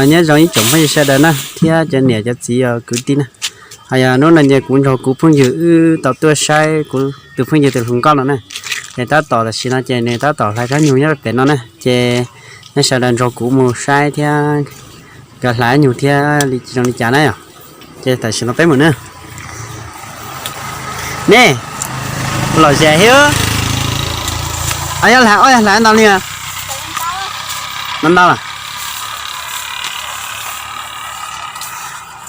nhớ rồi chồng phải xe đợt nè thì cho nè cho chị cứ tin nè hay nó là nhà cũng cho cũng phương dự tàu tua sai của từ phương dự từ phương con nữa nè để ta tỏ là xin nó chơi này ta tỏ lại khá nhiều nhất để nó nè chơi nó sẽ đàn rồi cũng một sai thì cả lại nhiều thì trong đi trả này à chơi tại sao nó bé một nữa nè lò dẻ hiếu ai là anh đâu nè năm đâu à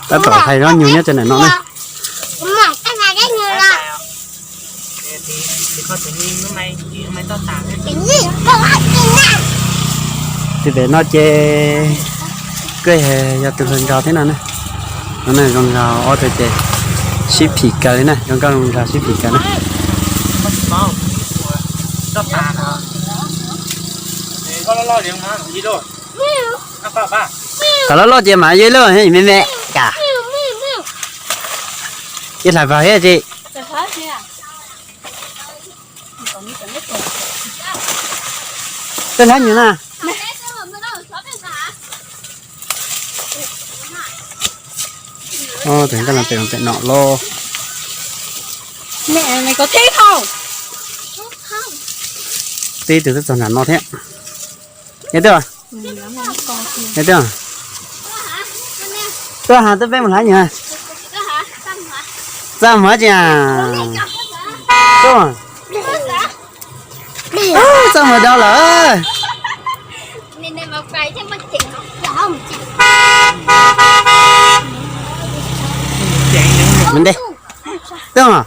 ta tỏ thầy nó nhiều nhất trên này nó nè thì để nó chơi cái hè giờ từ lần rào thế nào nè nó này con rào ở đây chơi ship thịt cả đấy nè con rào ship thịt cả nè cả nó lo chơi mà dễ luôn hay mẹ mẹ cả cái lại vào hết chị tên hết như nào tưởng ta làm tiền nọ lo mẹ mày có thích không tí từ rất là nó thế nhớ chưa nhớ chưa tôi hả tôi bên một lái nhỉ sao mở chả tôi sao mà đâu lỡ nên đây mà phải chứ mà chỉnh không mình đây đúng không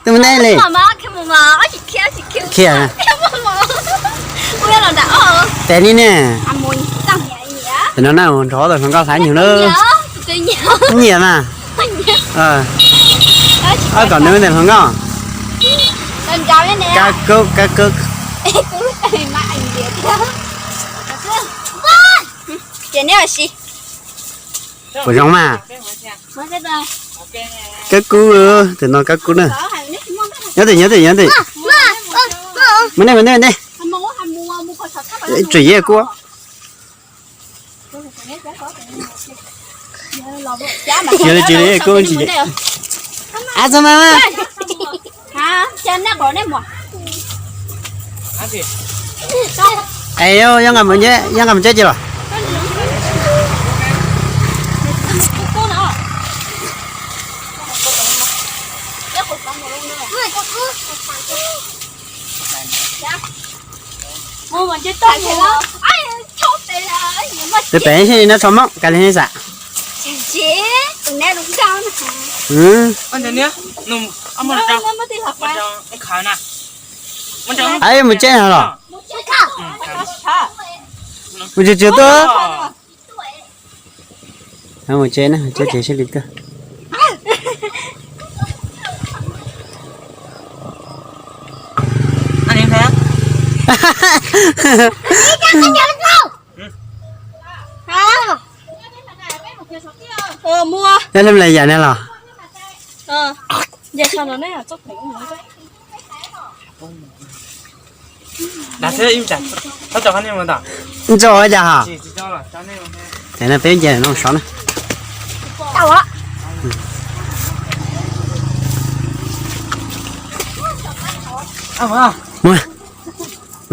tôi mình đây này kia nè tên đi nè thì nó nào thỏ rồi không có phải nhiều nữa nhiều mà còn nữa này không có cá cước chị nếu là gì của giống mà cá cú thì nó cá cú nữa nhớ thì mình đây chỉ về cua chị lấy cô chị à sao mà hả chân nó bỏ đấy mà ai yo yang ngầm chết chưa rồi tôi bé thì nó chấm mốc cái này sao chế tụi này đúng cao nè anh thấy nhá nung ông mà đâu mà đâu cái khai nè mà đâu ai mà chết hả rồi mà chưa tôi không mà chết nè chết sẽ đi cơ anh em thấy mua nên làm lại vậy nè là giờ sao nó này à chốt tỉnh nữa đã thế im chặt nó cho anh em mà đó cho giờ hả chỉ cho là cho nên thế là bé giờ nó sống này đâu á à mua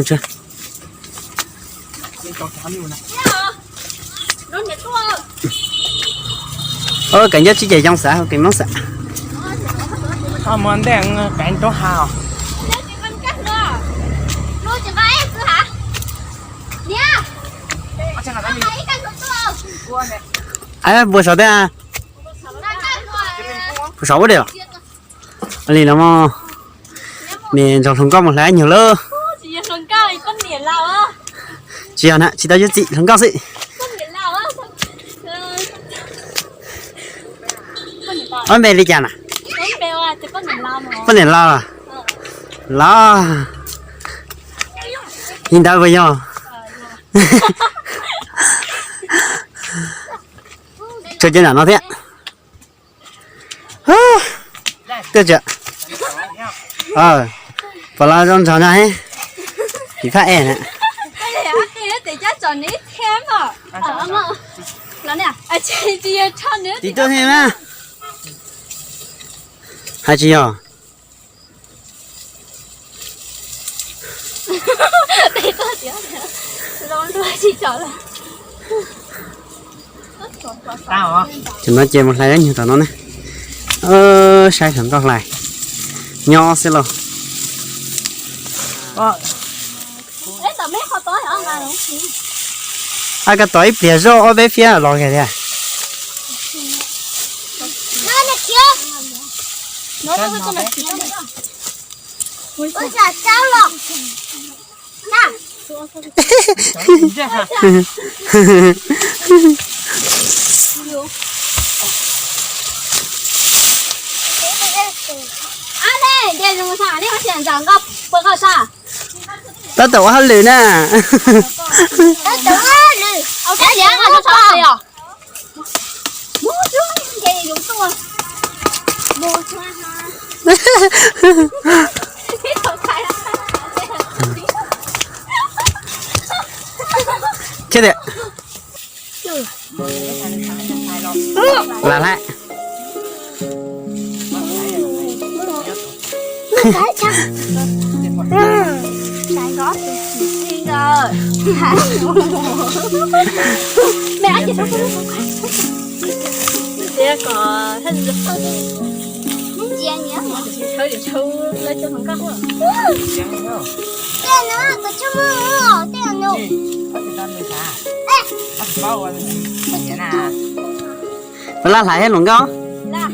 chưa cảnh giác chỉ chạy trong xã cảnh nóng xã món đen bánh cho hào ai bữa sáu đây à bữa sáu bữa đều anh đi làm mà nè trong thùng cao một lái nhiều lơ chị hả chị tao giúp chị thùng cao gì anh bé đi chả nè có nền lao à lao nhìn đâu bây giờ chơi chơi nào nó thế được chưa và là trong trò này thì phải nè 找你天嘛？嘛，哪里啊？哎，这也唱的。đi tôi thêm á hai chị à 你到底要弄去找了。 Tao hả? chúng nó chơi một lại rất nhiều tao nó này sai thằng con lại nho xí lo Ê, tao mấy khó tối hả? Mà đúng. ai cái tối bìa rô ở bên phía lo kìa kìa Nó là kia. Nó đâu có là chỉ đâu. Ôi giời sao lọ. Nè. À đây, đây dùng啥？你们现在个报告啥？ ta tổ hết lửa nè Nó tưởng á. Ở cái gì mà nó sao vậy? Mua chứ, cái gì dùng sao? Mua chứ ha. Cái đồ khai là chết đấy là lại Cái chăng. Cái đó thì rồi. Mẹ ăn gì đâu có thế có thân được thôi. Chia nhớ mà. Chơi để chơi lấy cho thằng con. Tiền nó có cho mua. Tiền nó. phải la lại hết luôn không Là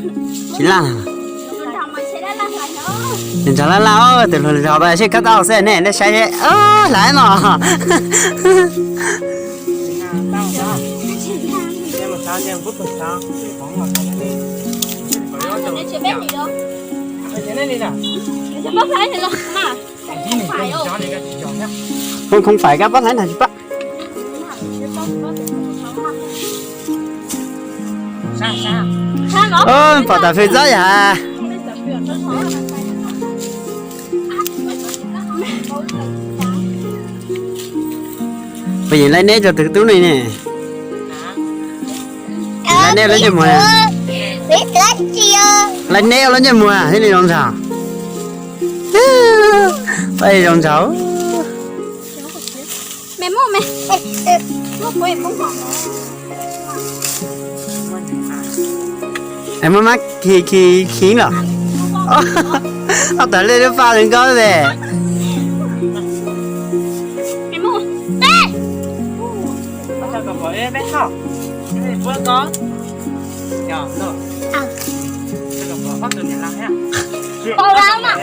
chỉ la thằng mày sẽ đã làm lại nó. đừng cho la lao từ hồi giờ bây giờ cắt tao sẽ nè nó sai đấy lại nó Nó chưa biết gì đâu. Chưa bắt phải thì lo mà. Phải không? không phải các bác lấy này chứ bác Sao nó? phải tập phê giấy à bây giờ lấy nét cho từ túi này nè lấy nét lấy cho mùa Biết lấy chia. lấy nét lấy cho mùa thế này làm sao bây giờ làm sao Mẹ mua mẹ. Mua của em không còn. em mới mắc khi khiến rồi họ tới lên pha đừng có về Mẹ mua. Bao lắm à?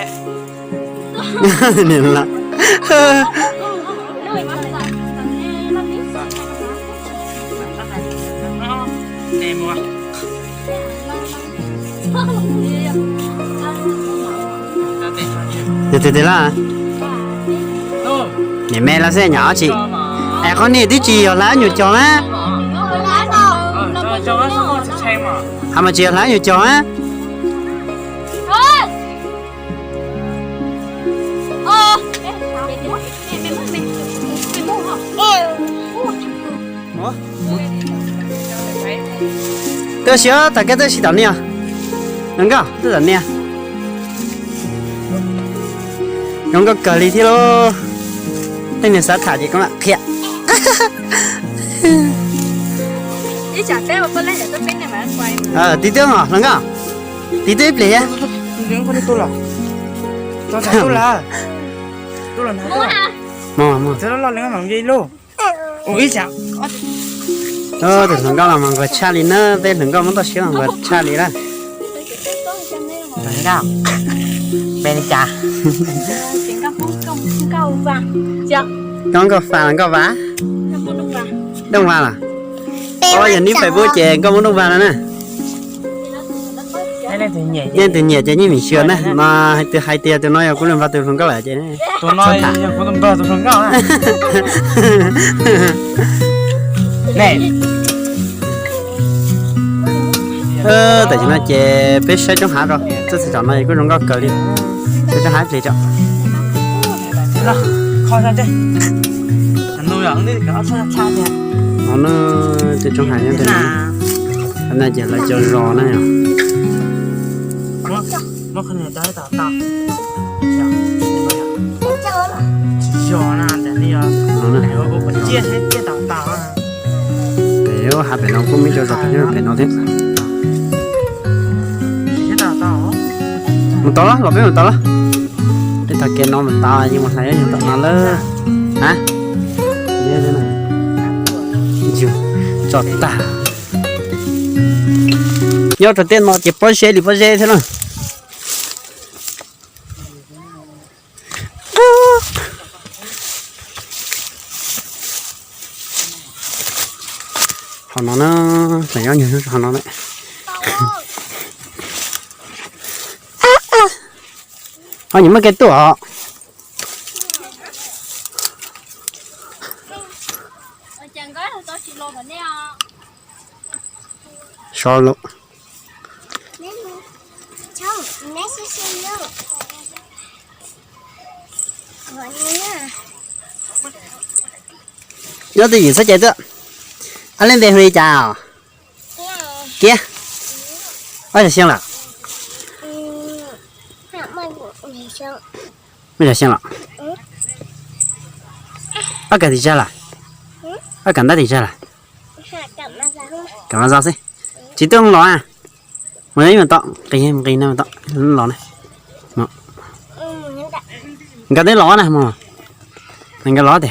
nên là Nuôi mà là nó biết. từ từ là nhà mẹ là sẽ nhỏ chị em có nè tí chị ở lá nhiều chó á mà chị ở lá nhiều chó á tôi xíu tại cái tôi xí tao nè đừng có tôi tao nè đừng có cờ lì thì lo đây là sao thả gì cũng là thiệt Ý chả té mà tôi lấy để tôi bên này mà anh quay. tí tương hả đừng có tí tiếp lì á Mua hả? mua từ thằng con làm người cha lì nữa bên thằng con muốn tao xíu làm người cha lì đó bên cha Chuyện công câu vàng. Chưa? con có phà có vá Không có đúng vàng. đông vàng à ôi giờ nếu phải bữa chè con muốn đông vàng nữa nè cái này thì nhẹ nên từ nhẹ cho như mình xưa nè mà từ hai tia từ nói cũng làm vào từ thằng con lại chè này tôi nói cũng không to tôi không có này tại vì nó chè biết sai trong hạt rồi tôi sẽ chọn này cũng không có cờ đi sai trong hạt gì cho đó kho ra đây nuôi lượng đi có xa xa nha. nó từ trong hải nhân thế này anh này giờ lại cho rò này nó không thể tới tao tao giò nè để đi nó này nếu có chia hết chia tao tao nếu hai bên nó cũng biết cho rò nhưng bên nó thế chia tao tao một to lắm gọi biết một to lắm cái thằng kia nó một to nhưng mà thấy những tao nó lớn hả như thế này chịu cho ta nhớ đầu tiên nó chỉ bao xe thì bao xe thế nào họ nó phải có nhiều hơn họ nó đấy họ những mấy cái tủ họ chẳng có là tôi chỉ lo vấn đề sao lộ Chồng, mẹ sẽ xem đâu. Gọi nha. nhớ từ gì sẽ chạy được anh lên đây huy chào kia bây giờ xem là Hạ mày của mẹ chồng. bây giờ xem là bác cái gì chơi là bác cần cái gì chơi là Hạ cầm mà ra không? cảm ơn sao xí chỉ tôi không lo à mà lấy mà tọ cái nào tọ lo này nó Nhưng đã. cái đấy lo này mà mình cái lo thì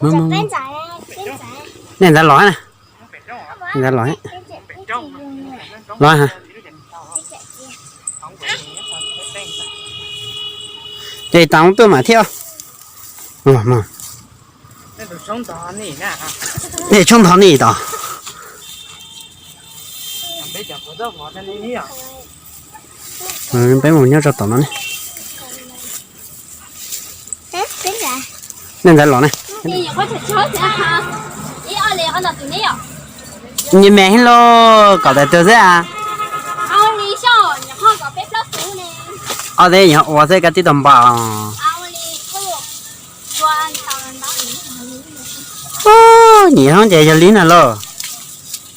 Giờ bên trái này, bên trái. nên ra lo này ra lo ấy lo hả thì tao tôi mà theo mà nên được sống to nỉ nè để trong thằng này đó bây giờ có đâu có nên đi à bé một nhớ cho tao nó này Bên trái. nên ra lo này thì có thể chốt ra ha ý ở đây ăn được từ này à nhìn mẹ hello có thể từ thế à ao lý sao nhà họ có bếp lót xuống nè ở đây nhà ở đây cái tí đồng bào ao lý có quan tâm đó nhiều hơn vậy cho lý nào lo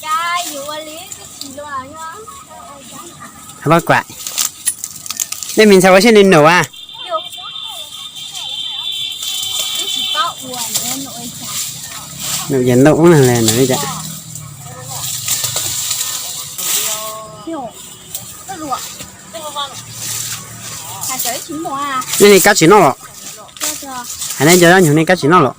cái dù ở lý cái gì luôn à nhá hai bác quậy đây mình sao có xin lên nổ à dù cái chỉ có uổng nên nội chả nổ dần nổ cũng là nổ vậy hiểu nó ruộng hạt trời chín mùa à đây này cá chỉ nó lọ cho cho hay nên giờ đó nhiều này cá chỉ nó lọ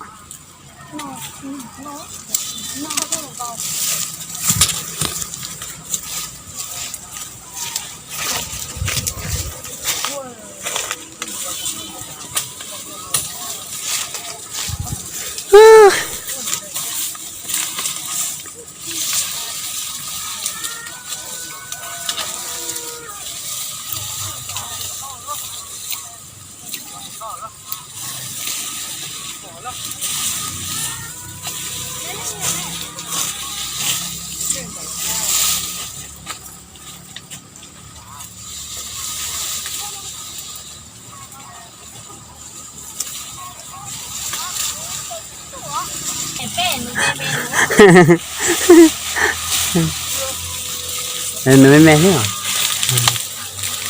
nó mê mê thế hả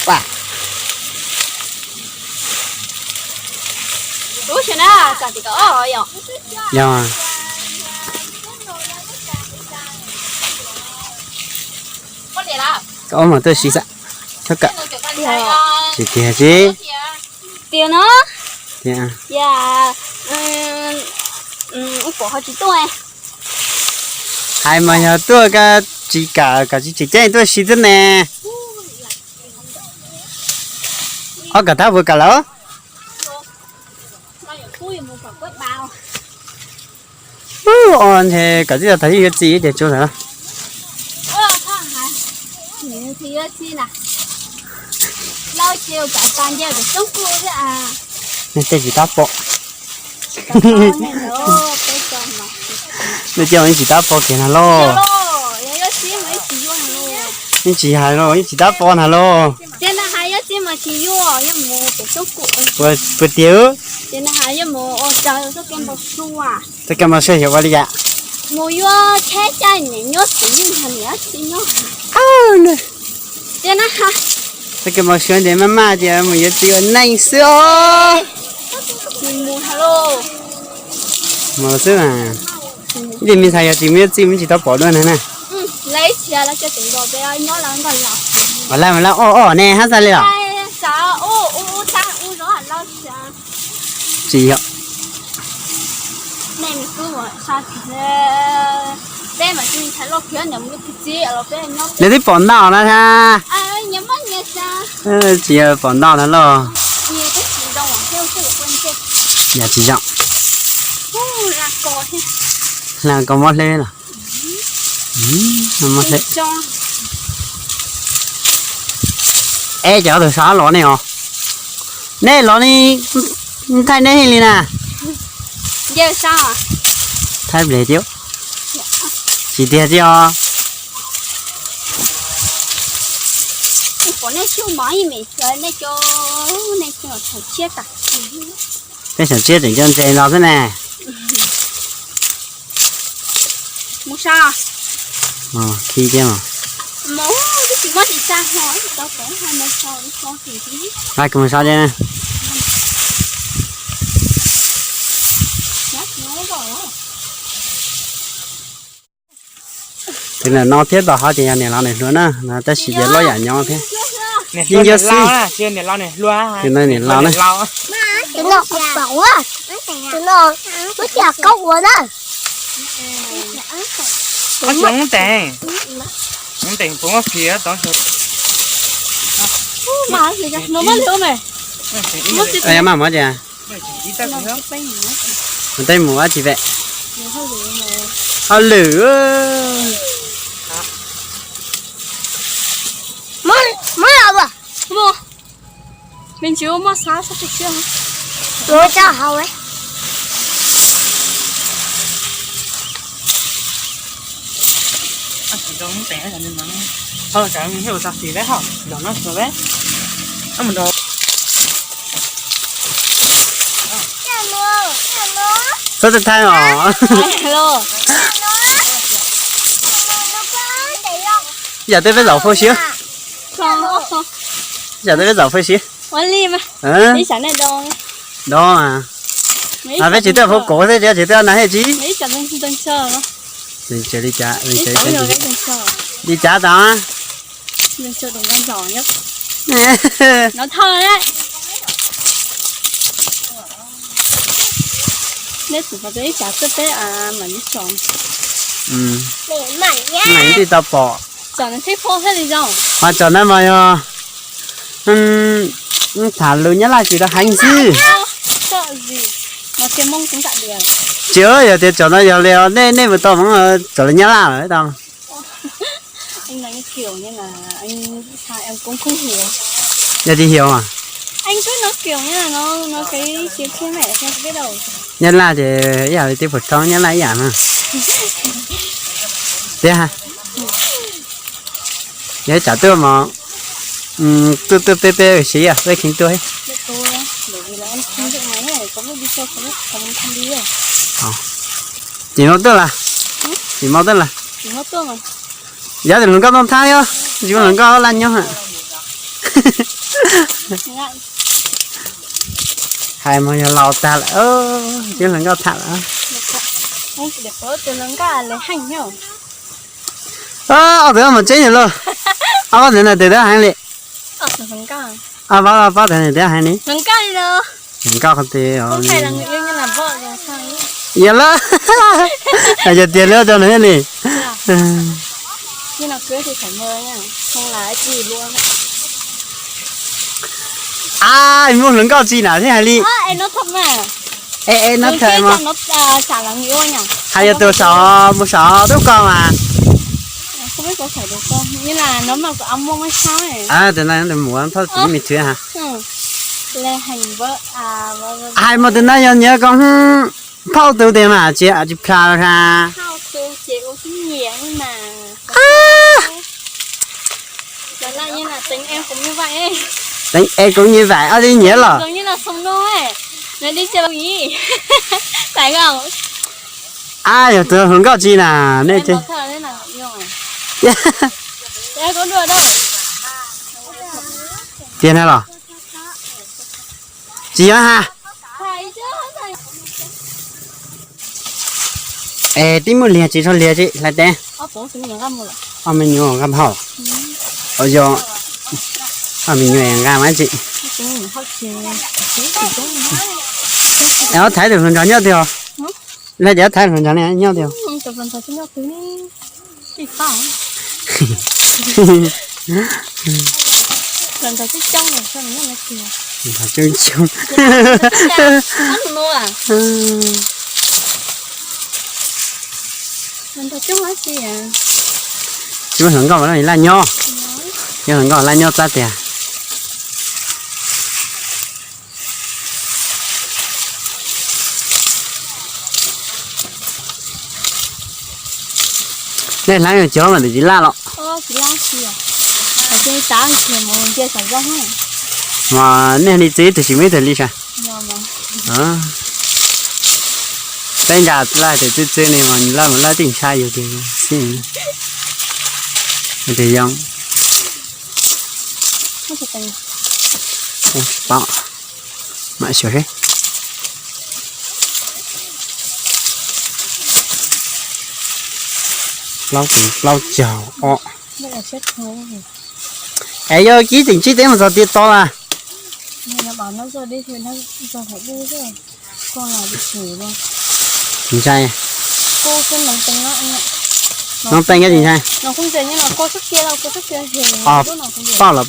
wow đúng chưa nè cả thì có rồi ạ giờ có gì là có mà tôi xí xạ tất cả chỉ kia chứ tiền nó thì à dạ của họ chỉ tôi hai mà nhà tôi cái chỉ chơi tôi xí thế nè ở cả tháp vừa cả lỡ on thì cả gì là thấy cái gì để cho nó thì chi nè lâu chiều cả tan chiều để sống cô chứ à nên tên chỉ tao bộ nên chiều anh chỉ tao bộ kia là lo anh chỉ hai lo anh chỉ tao bộ là lo tên là hai chứ mà chỉ vô nhưng mà để sống cô vừa vừa tiêu Chị nó hại với mùa ô trời có kem bột su à. tất cả mọi sự hiểu qua đi dạ Mùa vô thế chơi nhẹ nhốt chỉ nhưng thành nhớ chỉ nhớ. nè Chị nó hại. tất cả mọi sự để mama chị mình sẽ tiêu nhanh xưa Chị mùa hello. mà xưa à đi mình thấy chị biết chị mình chỉ tao bỏ luôn này nè Lấy xe là cho tiền đồ về ai nhớ là còn lọc. mà lại ô nè hát ra liền Sao ô ta ô rõ hẳn lo xe. chị ạ Này mình cứ mà sao thì đây mà chị thấy lo kia nhầm cái gì ở bên nó. để thấy bỏ đào nó ha Nhầm mất nghe sao. chị bỏ đào nó lo Nhiều cái gì đâu mà theo cái quên chết. dạ chị trọng Ra coi thế. là có mót lên à mót lên Cho. ê cháu từ sáng lọ này hả nè lọ này thay nè hình nè Giờ sao à? thay để chiếu chị tiền chưa Có này chưa mở gì mình chơi này cho thằng chết à? cái sản chết để cho anh nó thế này Mua sao? khi chứ mà Mổ cái gì mất thì sao hỏi tao phải hai mươi sau thì tí. ai cùng sao đây nè Nhát nhớ rồi. thế là nó thiết vào họ thì anh này nó này nữa nè là ta chỉ để lo giải nhau thế Nè, Nhưng chưa giờ nè lao nè, chưa nè lao nè, lua ha. Cái này nè lao nè. Tụi nó bỏng á. Tụi nó chả câu quá đó. Có chống tiền. Chống tiền cũng có phía đó thôi. Mà gì vậy? Nó mất luôn mày. em mà mất chưa Đi ta không? mình tay mùa chị vậy lửa Mới làm à? Mua. Mình chưa mua sao được chưa? Rồi cho hầu ấy. Chỉ chống tiền là nên mắng. Thôi cả mình hiểu sao thì đấy hả? Đó nó rồi đấy. Mình đồ. rất là thay hả Hello. giờ tôi phải dạo phơi xíu Không. giờ tôi phải dạo phơi xíu Quán lim à? Đi sáng này đâu? đó mà phải chỉ tôi phơi cổ thế chứ chỉ tôi nói hay chí Mấy chả đang chờ đó. đi chơi đi chả đi Mấy chơi sáu giờ chơi đang chờ. đi chả đó Đang chờ đồng quan giỏi nhất. Nó thơ đấy. Nếu chỉ có cái chả tức đấy à mà đi chọn. Để mảnh nhá. mày đi tao bỏ Chọn nó thích phô hết đi đâu. mà chọn nó mà thả lươn nhá là chỉ là hành gì Sợ gì? Nó cái mông cũng chặn được. chưa giờ thì chọn nó giờ leo nên nên mà tao vẫn chọn nó nhá là đấy tao Anh nói kiểu như là anh sao em cũng không hiểu. giờ thì hiểu à Anh cứ nói kiểu như là nó cái tiếng kia mẹ xem cái đầu. nhá là thì giờ thì phật thông nhá là gì mà thế hả nhớ trả tôi mà tôi pe xí à tôi khiến tôi Để tôi á, bởi vì là em không được máy này có một đi chơi không đi rồi. chỉ nói tôi là chỉ nói tôi là Chỉ hết tôi mà. giá thì lần cao không thay á chỉ có lần cao lăn nhau hả Ngại. hai mươi giờ lò ta là chỉ lần cao thật á Anh để có từ lớn cả lấy hành nhở. ở đó mà chết rồi luôn ở đó này từ đó hàng đi Ở từ lớn cả. bao này từ hàng đi Lớn cả đi đâu? lần cao không tiền Không phải là người yêu như là vợ rồi sao ấy. giờ là giờ tiền nữa cho nó đi Nhưng nào cưới thì phải mời nha. Không là gì luôn. anh muốn lần cao gì nào thế hay đi Em nó thật mà. ê nó thật mà Nó chả là người yêu anh à? hay giờ tôi sợ một sợ đúng con mà Không biết có phải được không? Như là nó mà có áo mông hay sao ấy. từ nay nó muốn ăn thôi chỉ mình chơi hả Lê hành vợ ai mà từ nay nhớ con phao từ tiền mà chị à chụp khá ra Hao tiêu chịu cái nhẹ nhưng mà đó là như là tính em cũng như vậy ấy. tính em cũng như vậy ở đi nhớ là Giống như là sống đôi ấy. Nó đi chơi gì? Phải không? ai giờ tôi hướng cao chi nè nên chứ Em có thở thế nào không à? Em có đùa đâu. tiền hay là chị á ha Phải chứ. ê tí một liền chị cho liền chị là đen Bố chúng mình găm một. mình nhổ găm hậu ở giờ mình nhổ găm ấy chị Chúng mình hot chè. éo thấy được phần tròn nhau tiêu lấy để thấy phần tròn này nhau tiêu Chụp phần thật nhau thứ đi phẳng. Phần thật trong này sao nó là kìa. phải chơi chung Ăn mua à? Phần thật trong là gì à? chứ mà hưởng gọi là nho chứ hưởng gọi là nho ta tiền đây là người chó mà để chỉ la lọ Chỉ là gì à? Ở trên sáng thì một chia sản ra hết. mà nên đi chế thì chỉ mấy thời đi sao đó bên nhà lại thì chơi này mà lại một lại tình sai rồi thì xin thì giống Không chụp tay. bảo mãi sửa hết lau chảo Đây là chết thôi. ấy giờ ký tỉnh chi tiếng mà giờ tiền to là Nên nó bảo nó rồi đi thì nó giờ phải đi rồi. Con là bị chửi luôn. tình sai Cô cứ nóng tính nó anh ạ. nó tên cái gì sai Nó không dễ nhưng mà cô sức kia đâu, cô sức kia thì lúc nào cũng được. bao là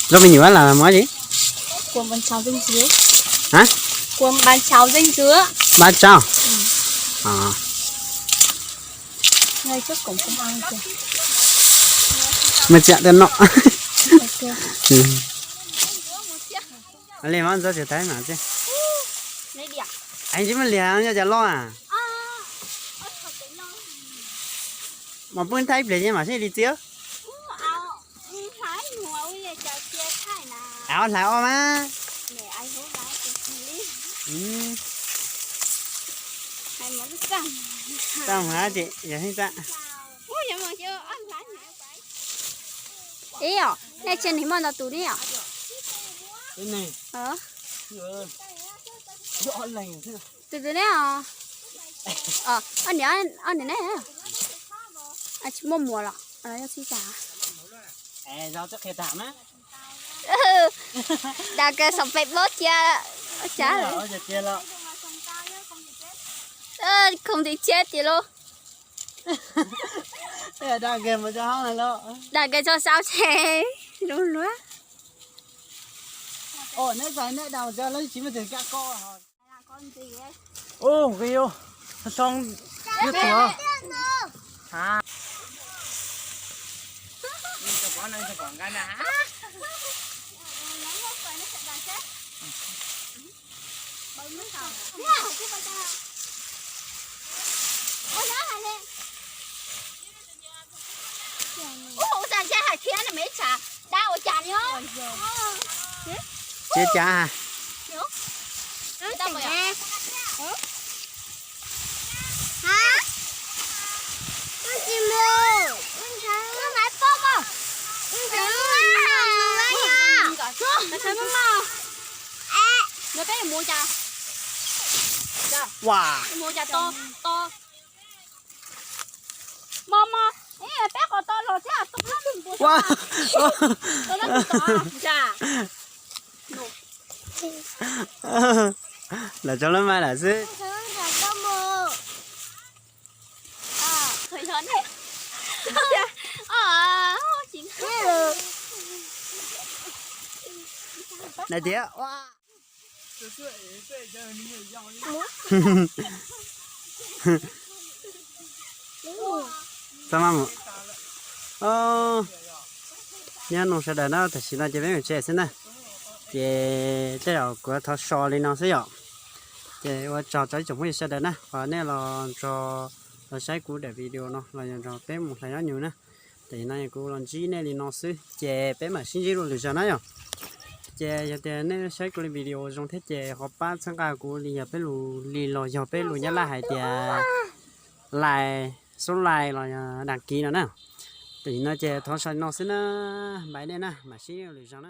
rồi mình nhớ là món gì Cuốn bánh cháo dinh dứa. hả Cuốn bánh cháo dinh dứa. ba trăm Ngay trước cổng công an kìa. mà chạy đến nọ Ok. lên món giờ chỉ thấy mà chứ Lấy đi à? anh chỉ mà liền cho chả lo à mà bữa thấy về nhưng mà sẽ đi chưa áo lại ôm á tao hả chị giờ hay ta Ý à? Này trên thì mà nó tủ đi à? cái này rõ lành thế Từ từ đấy à? Anh này này à? Anh chỉ mua mùa rồi, anh chỉ trả. rau chắc kẹt tạm á Đã cái sập bẹp lót cha, trả rồi. giờ kia lo Không thể chết gì luôn. đang game mà cho hắn này lo Đã cái cho sao thế? Đúng quá. ồ nãy giờ nãy đầu giờ lấy chỉ mới được các co rồi Con gì ấy? ô cái yêu xong biết chưa hả cho con cái nè chết cha à Nó cái mua cha. wow Mua cha to to. Mama, bé con to rồi chứ, tôi nó đừng mua. wow Tôi nó đừng to, cha. là cho nó mai là gì Thời gian đấy. Chính này tía wow sao mà nhá nó sẽ đợi nó thì chỉ là chỉ biết chơi xin này chị cái đầu của thằng sò lên nó sẽ dọn chị và trò trái chúng mình sẽ đợi nè và nếu là trò là sai cũ để video nó là trò bé một thời gian nhiều nè thì nay cô làm gì này thì nó sẽ chị bé mà xin gì luôn được cho nó nhở chè giờ thì nên sẽ có video trong thế chè họ bắt sang cả của lì bé lù lì lò giờ bé lù nhá là hai chè lại số lại là đăng ký nữa nè thì nó chè thon sai nó sẽ nó bài đây nè mà xí lì sao nè